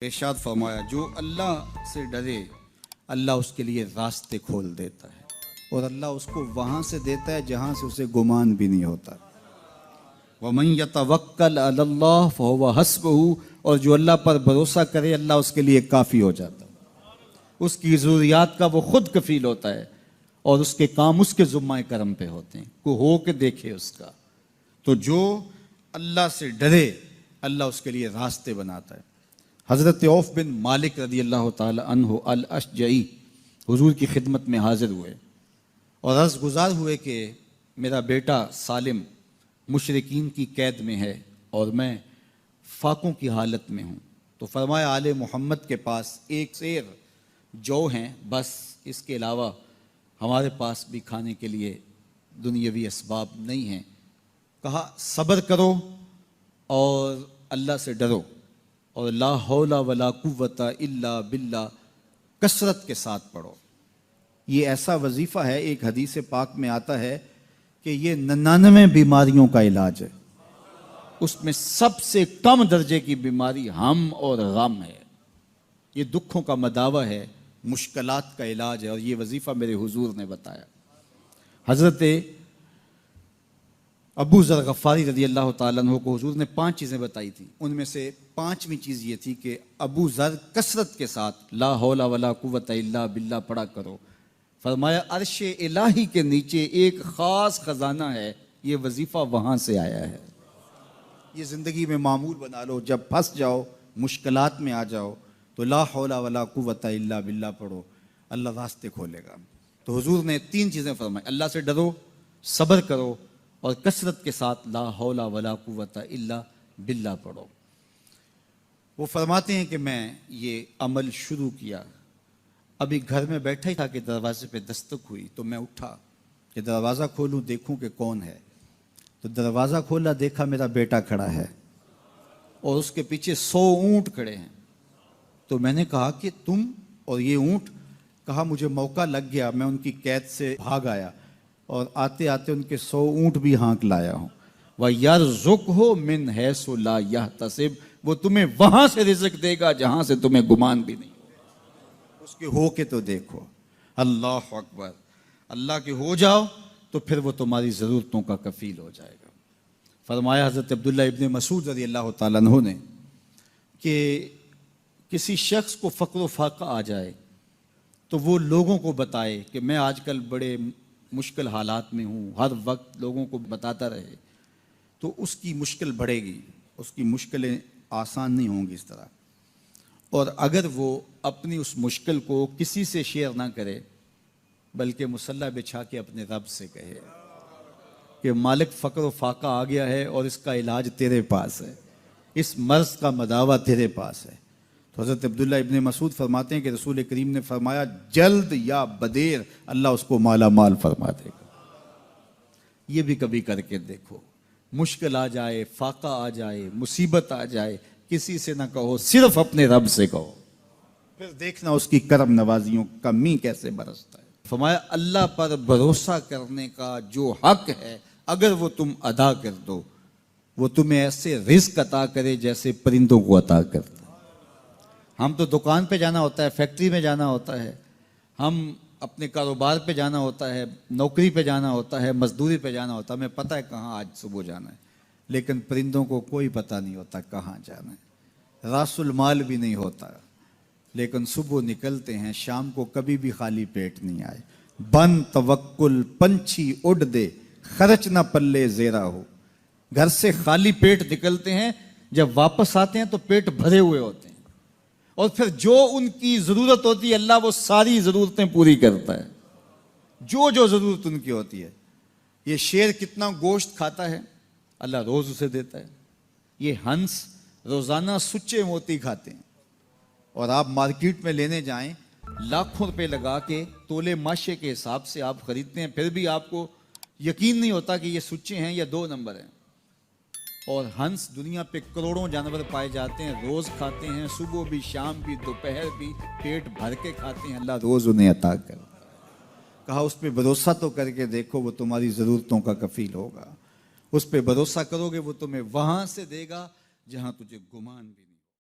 ارشاد فرمایا جو اللہ سے ڈرے اللہ اس کے لیے راستے کھول دیتا ہے اور اللہ اس کو وہاں سے دیتا ہے جہاں سے اسے گمان بھی نہیں ہوتا۔ وَمَن يَتَوَكَّلْ عَلَى اللَّهِ فَهُوَ حَسْبُهُ، اور جو اللہ پر بھروسہ کرے اللہ اس کے لیے کافی ہو جاتا ہے، اس کی ضروریات کا وہ خود کفیل ہوتا ہے اور اس کے کام اس کے ذمہ کرم پہ ہوتے ہیں، کو ہو کے دیکھے اس کا۔ تو جو اللہ سے ڈرے اللہ اس کے لیے راستے بناتا ہے۔ حضرت عوف بن مالک رضی اللہ تعالی عنہ الاشجعی حضور کی خدمت میں حاضر ہوئے اور عرض گزار ہوئے کہ میرا بیٹا سالم مشرکین کی قید میں ہے اور میں فاقوں کی حالت میں ہوں، تو فرمایا آل محمد کے پاس ایک سیر جو ہیں، بس اس کے علاوہ ہمارے پاس بھی کھانے کے لیے دنیاوی اسباب نہیں ہیں۔ کہا صبر کرو اور اللہ سے ڈرو اور لا حول ولا قوت الا باللہ کثرت کے ساتھ پڑھو۔ یہ ایسا وظیفہ ہے، ایک حدیث پاک میں آتا ہے کہ یہ 99 بیماریوں کا علاج ہے، اس میں سب سے کم درجے کی بیماری ہم اور غم ہے، یہ دکھوں کا مداوع ہے، مشکلات کا علاج ہے، اور یہ وظیفہ میرے حضور نے بتایا۔ حضرت ابو ذر غفاری رضی اللہ تعالیٰ عنہ کو حضور نے 5 چیزیں بتائی تھیں، ان میں سے 5ویں چیز یہ تھی کہ ابو ذر کثرت کے ساتھ لا حول ولا قوت الا باللہ پڑھا کرو۔ فرمایا عرش الہی کے نیچے ایک خاص خزانہ ہے، یہ وظیفہ وہاں سے آیا ہے، یہ زندگی میں معمول بنا لو، جب پھنس جاؤ مشکلات میں آ جاؤ تو لا حول ولا قوت الا باللہ پڑھو، اللہ راستے کھولے گا۔ تو حضور نے 3 چیزیں فرمائی، اللہ سے ڈرو، صبر کرو اور کثرت کے ساتھ لا حول ولا قوت الا باللہ پڑھو۔ وہ فرماتے ہیں کہ میں یہ عمل شروع کیا، ابھی گھر میں بیٹھا ہی تھا کہ دروازے پہ دستک ہوئی، تو میں اٹھا کہ دروازہ کھولوں دیکھوں کہ کون ہے، تو دروازہ کھولا، دیکھا میرا بیٹا کھڑا ہے اور اس کے پیچھے 100 اونٹ کھڑے ہیں۔ تو میں نے کہا کہ تم اور یہ اونٹ؟ کہا مجھے موقع لگ گیا، میں ان کی قید سے بھاگ آیا اور آتے آتے ان کے 100 اونٹ بھی ہانک لایا ہوں۔ وَيَرْزُقْهُ مِنْ حَيْثُ لَا يَحْتَسِبُ، وہ تمہیں وہاں سے رزق دے گا جہاں سے تمہیں گمان بھی نہیں، اس کے ہو کے تو دیکھو۔ اللہ اکبر، اللہ کے ہو جاؤ تو پھر وہ تمہاری ضرورتوں کا کفیل ہو جائے گا۔ فرمایا حضرت عبداللہ ابن مسعود رضی اللہ تعالیٰ عنہ نے کہ کسی شخص کو فقر و فاقہ آ جائے تو وہ لوگوں کو بتائے کہ میں آج کل بڑے مشکل حالات میں ہوں، ہر وقت لوگوں کو بتاتا رہے تو اس کی مشکل بڑھے گی، اس کی مشکلیں آسان نہیں ہوں گی اس طرح۔ اور اگر وہ اپنی اس مشکل کو کسی سے شیئر نہ کرے بلکہ مصلی بچھا کے اپنے رب سے کہے کہ مالک فقر و فاقہ آ گیا ہے اور اس کا علاج تیرے پاس ہے، اس مرض کا مداوع تیرے پاس ہے۔ تو حضرت عبداللہ ابن مسعود فرماتے ہیں کہ رسول کریم نے فرمایا جلد یا بدیر اللہ اس کو مالا مال فرما دے گا۔ یہ بھی کبھی کر کے دیکھو، مشکل آ جائے، فاقہ آ جائے، مصیبت آ جائے، کسی سے نہ کہو، صرف اپنے رب سے کہو، پھر دیکھنا اس کی کرم نوازیوں کا می کیسے برستا ہے۔ فرمایا اللہ پر بھروسہ کرنے کا جو حق ہے اگر وہ تم ادا کر دو، وہ تمہیں ایسے رزق عطا کرے جیسے پرندوں کو عطا کرتا ہے۔ ہم تو دکان پہ جانا ہوتا ہے، فیکٹری میں جانا ہوتا ہے، ہم اپنے کاروبار پہ جانا ہوتا ہے، نوکری پہ جانا ہوتا ہے، مزدوری پہ جانا ہوتا ہے، ہمیں پتہ ہے کہاں آج صبح جانا ہے، لیکن پرندوں کو کوئی پتہ نہیں ہوتا کہاں جانا ہے، راس المال بھی نہیں ہوتا، لیکن صبح نکلتے ہیں، شام کو کبھی بھی خالی پیٹ نہیں آئے۔ بن توکل پنچھی اڑ دے، خرچ نہ پلے زیرا ہو۔ گھر سے خالی پیٹ نکلتے ہیں، جب واپس آتے ہیں تو پیٹ بھرے ہوئے ہوتے ہیں، اور پھر جو ان کی ضرورت ہوتی ہے اللہ وہ ساری ضرورتیں پوری کرتا ہے، جو ضرورت ان کی ہوتی ہے۔ یہ شیر کتنا گوشت کھاتا ہے اللہ روز اسے دیتا ہے، یہ ہنس روزانہ سچے موتی کھاتے ہیں، اور آپ مارکیٹ میں لینے جائیں لاکھوں روپے لگا کے تولے ماشے کے حساب سے آپ خریدتے ہیں، پھر بھی آپ کو یقین نہیں ہوتا کہ یہ سچے ہیں یا 2 نمبر ہیں۔ اور ہنس دنیا پہ کروڑوں جانور پائے جاتے ہیں، روز کھاتے ہیں، صبح بھی، شام بھی، دوپہر بھی، پیٹ بھر کے کھاتے ہیں، اللہ روز انہیں عطا کرتا ہے۔ کہا اس پہ بھروسہ تو کر کے دیکھو، وہ تمہاری ضرورتوں کا کفیل ہوگا، اس پہ بھروسہ کرو گے وہ تمہیں وہاں سے دے گا جہاں تجھے گمان بھی